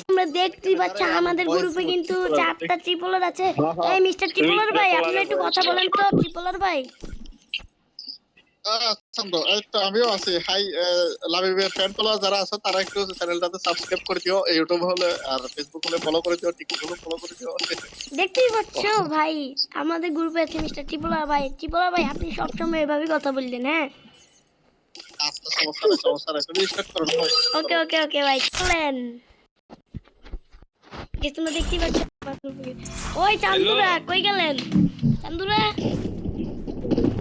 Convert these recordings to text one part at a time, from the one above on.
তোমরা দেখতেই পাচ্ছ আমাদের গ্রুপে কিন্তু 4টা ট্রিপলার আছে। এই মিস্টার ট্রিপলার ভাই, আপনি একটু কথা বলেন তো। ট্রিপলার ভাই আমিও আছি। হাই লাভিবের ফ্যান ফলোয়ার যারা আছে তারা একটু চ্যানেলটাতে সাবস্ক্রাইব করে দিও, ইউটিউব হলে আর ফেসবুক হলে ফলো করে দিও, টিকটক হলে ফলো করে দিও। দেখতেই পাচ্ছ ভাই আমাদের গ্রুপে আছে মিস্টার ট্রিপলার ভাই। ট্রিপলার ভাই আপনি সবসময় এভাবেই কথা বললেন। হ্যাঁ আচ্ছা, সমস্যা নাই তুমি স্টার্ট করো ভাই। ওকে ওকে ওকে ভাই চলেন। তোমরা দেখতেই পাচ্ছ ওই চান্দুরা কই গেলেন? চান্দুরা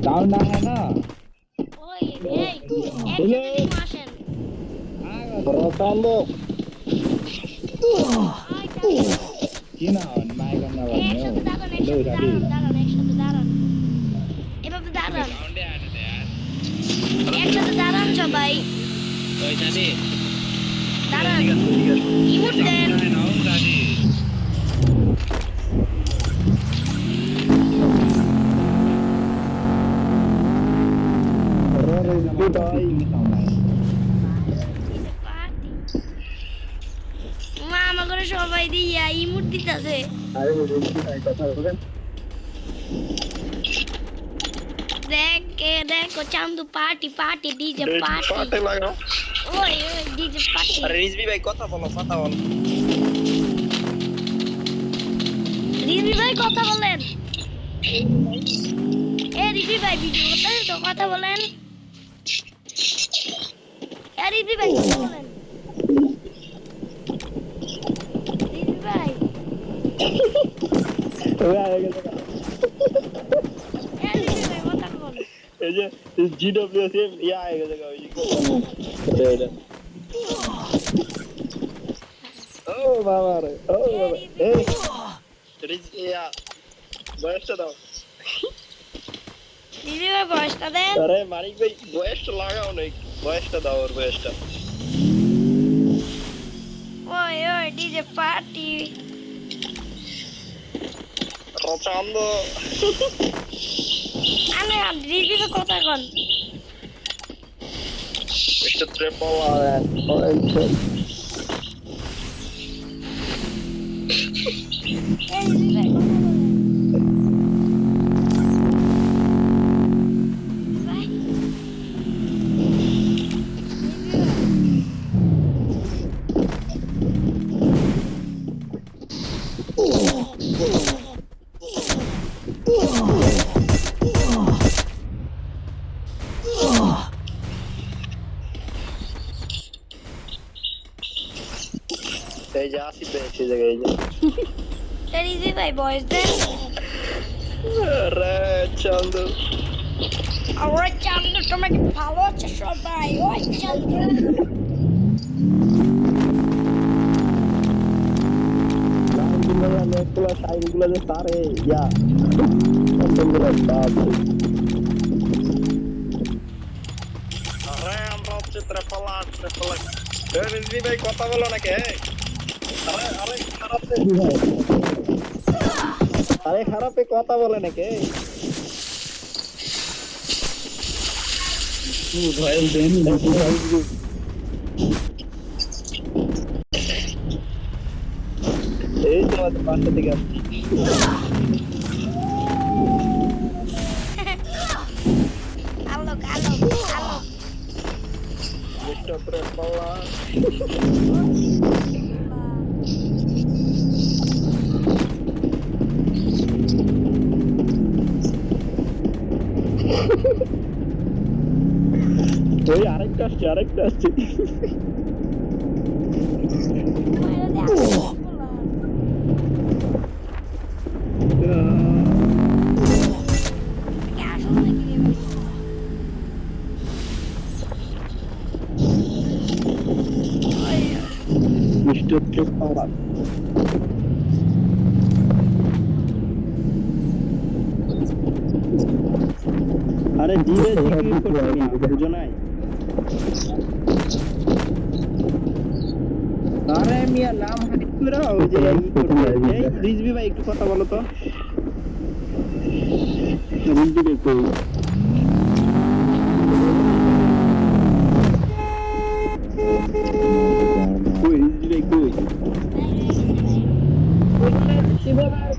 डाउन ना है ना ওই এই একসাথে টিম আসেন। রতালো কি না মাই গান না একসাথে দাঁড়ান, একসাথে দাঁড়ান। এভাবে দাঁড়ান, একসাথে দাঁড়ান সবাই। দাঁড়ান, ইমোট দেন। মা আমার সবাই দিয়া ইমোট দিতেছে। দেখো চান্দু পার্টি পার্টি ডিজে পার্টি লাগাও। ওই ওই ডিজে পার্টি। আরে রিজবি ভাই কথা বলো রিজবি ভাই কথা বলেন। এ রিজবি ভাই ভিডিও করতে তো কথা বলেন। এ রিজবি ভাই কথা বলেন। রিজবি ভাই এ রিজবি ভাই কথা বলেন। এই যে জিডব্লিউসি ইয়া হয়ে গেছে ওই ও বাবা রে ও বাবা এই রিজিয়া বয়সটা দাও। রিজবি ভাই বয়সটা দেন। আরে মানিক ভাই বয়সটা লাগাও না, বয়সটা দাও ওর বয়সটা। ওই ওই ডিজে পার্টি। রচান্দ আমি রিজবি ভাই কথা কন। মিস্টার ট্রিপল আর এই রিজবি ভাই কথা বলেন। ভাই এই যে আসি পেয়েছি জায়গায় এই যে রিজবি ভাই বয়স দেন। আরে চান্দু আরে চান্দু তোমাকে ভালো আছে সবাই। ওই চান্দু নেকগুলো সাইডগুলো যে তারে ইয়া কতগুলো বাবু। আরে আমরা হচ্ছে ট্রিপল রিজবি ভাই কথা বলো নাকি? আরে আরে খারাপে আরে খারাপে কথা বলে নাকি? ভাই দেন এই তো আমাদের পাশে থেকে আসছি। আলোক আলোক আলোক মিস্টার ট্রিপল ওই আরেকটা আসছে মিস্টার ট্রিপল আরে জিরে জিকির করতে না বুঝো নাই? আরে মিয়া নাম হাইট করে ওই যে ই করতে এই রিজবি ভাই একটু কথা বলো তো। রিজবি ভাই কই? কই রিজবি ভাই কই? বাইরে হয়ে গেছে, বাইরে।